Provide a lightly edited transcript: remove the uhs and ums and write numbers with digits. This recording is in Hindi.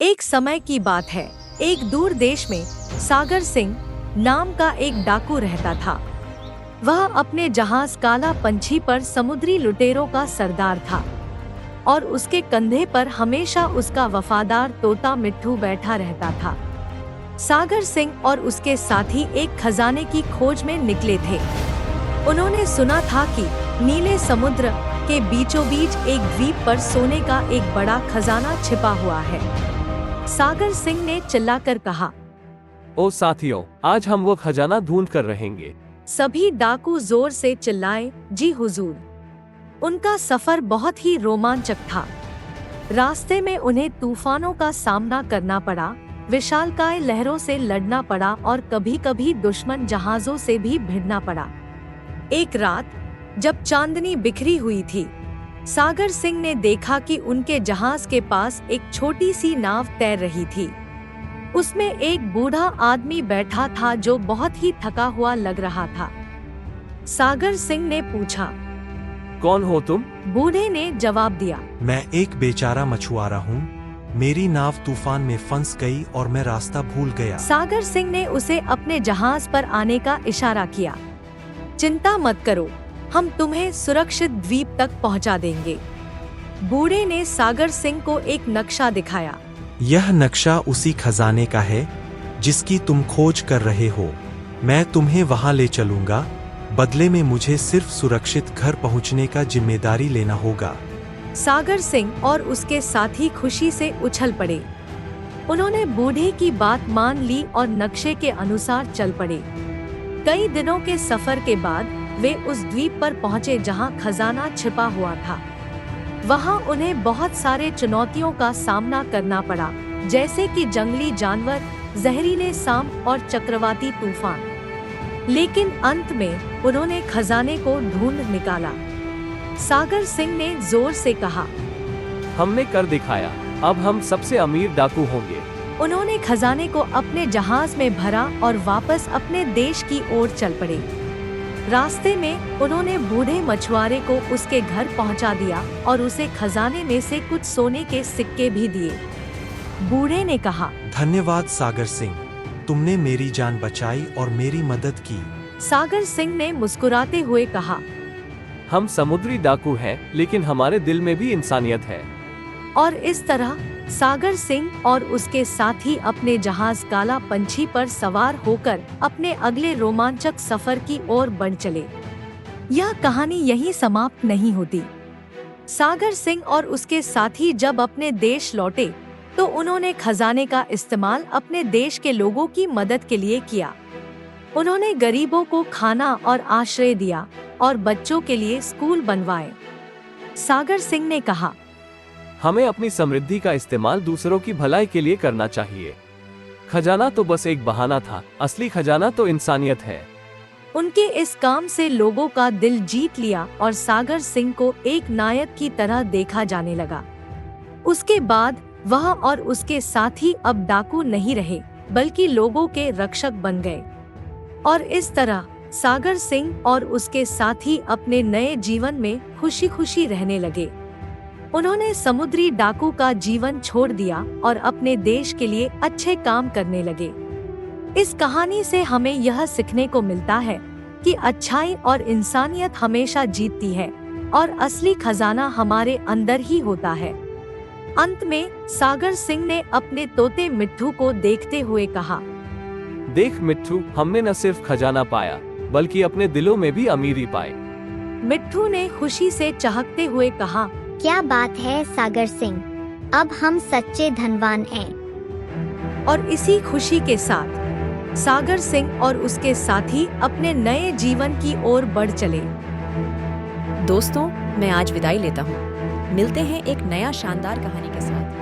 एक समय की बात है, एक दूर देश में सागर सिंह नाम का एक डाकू रहता था। वह अपने जहाज काला पंछी पर समुद्री लुटेरों का सरदार था और उसके कंधे पर हमेशा उसका वफादार तोता मिट्ठू बैठा रहता था। सागर सिंह और उसके साथी एक खजाने की खोज में निकले थे। उन्होंने सुना था कि नीले समुद्र के बीचों बीच एक द्वीप पर सोने का एक बड़ा खजाना छिपा हुआ है। सागर सिंह ने चिल्लाकर कहा, ओ साथियों, आज हम वो खजाना ढूंढ कर रहेंगे। सभी डाकू जोर से चिल्लाए, जी हुजूर। उनका सफर बहुत ही रोमांचक था। रास्ते में उन्हें तूफानों का सामना करना पड़ा, विशालकाय लहरों से लड़ना पड़ा और कभी-कभी दुश्मन जहाजों से भी भिड़ना पड़ा। एक रात जब चांदनी बिखरी हुई थी, सागर सिंह ने देखा कि उनके जहाज के पास एक छोटी सी नाव तैर रही थी। उसमें एक बूढ़ा आदमी बैठा था जो बहुत ही थका हुआ लग रहा था। सागर सिंह ने पूछा, कौन हो तुम? बूढ़े ने जवाब दिया, मैं एक बेचारा मछुआरा हूँ। मेरी नाव तूफान में फंस गई और मैं रास्ता भूल गया। सागर सिंह ने उसे अपने जहाज पर आने का इशारा किया। चिंता मत करो, हम तुम्हें सुरक्षित द्वीप तक पहुंचा देंगे। बूढ़े ने सागर सिंह को एक नक्शा दिखाया। यह नक्शा उसी खजाने का है जिसकी तुम खोज कर रहे हो। मैं तुम्हें वहां ले चलूंगा। बदले में मुझे सिर्फ सुरक्षित घर पहुंचने का जिम्मेदारी लेना होगा। सागर सिंह और उसके साथी खुशी से उछल पड़े। उन्होंने बूढ़े की बात मान ली और नक्शे के अनुसार चल पड़े। कई दिनों के सफर के बाद वे उस द्वीप पर पहुंचे जहां खजाना छिपा हुआ था। वहां उन्हें बहुत सारे चुनौतियों का सामना करना पड़ा, जैसे कि जंगली जानवर, जहरीले सांप और चक्रवाती तूफान। लेकिन अंत में उन्होंने खजाने को ढूंढ निकाला। सागर सिंह ने जोर से कहा, हमने कर दिखाया, अब हम सबसे अमीर डाकू होंगे। उन्होंने खजाने को अपने जहाज में भरा और वापस अपने देश की ओर चल पड़े। रास्ते में उन्होंने बूढ़े मछुआरे को उसके घर पहुंचा दिया और उसे खजाने में से कुछ सोने के सिक्के भी दिए। बूढ़े ने कहा, धन्यवाद सागर सिंह, तुमने मेरी जान बचाई और मेरी मदद की। सागर सिंह ने मुस्कुराते हुए कहा, हम समुद्री डाकू हैं, लेकिन हमारे दिल में भी इंसानियत है। और इस तरह सागर सिंह और उसके साथी अपने जहाज काला पंछी पर सवार होकर अपने अगले रोमांचक सफर की ओर बढ़ चले। यह कहानी यहीं समाप्त नहीं होती। सागर सिंह और उसके साथी जब अपने देश लौटे तो उन्होंने खजाने का इस्तेमाल अपने देश के लोगों की मदद के लिए किया। उन्होंने गरीबों को खाना और आश्रय दिया और बच्चों के लिए स्कूल बनवाए। सागर सिंह ने कहा, हमें अपनी समृद्धि का इस्तेमाल दूसरों की भलाई के लिए करना चाहिए। खजाना तो बस एक बहाना था, असली खजाना तो इंसानियत है। उनके इस काम से लोगों का दिल जीत लिया और सागर सिंह को एक नायक की तरह देखा जाने लगा। उसके बाद वह और उसके साथी अब डाकू नहीं रहे, बल्कि लोगों के रक्षक बन गए। और इस तरह सागर सिंह और उसके साथी अपने नए जीवन में खुशी खुशी रहने लगे। उन्होंने समुद्री डाकू का जीवन छोड़ दिया और अपने देश के लिए अच्छे काम करने लगे। इस कहानी से हमें यह सीखने को मिलता है कि अच्छाई और इंसानियत हमेशा जीतती है और असली खजाना हमारे अंदर ही होता है। अंत में सागर सिंह ने अपने तोते मिट्ठू को देखते हुए कहा, देख मिट्ठू, हमने न सिर्फ खजाना पाया बल्कि अपने दिलों में भी अमीरी पाई। मिट्ठू ने खुशी से चहकते हुए कहा, क्या बात है सागर सिंह, अब हम सच्चे धनवान हैं। और इसी खुशी के साथ सागर सिंह और उसके साथी अपने नए जीवन की ओर बढ़ चले। दोस्तों, मैं आज विदाई लेता हूँ। मिलते हैं एक नया शानदार कहानी के साथ।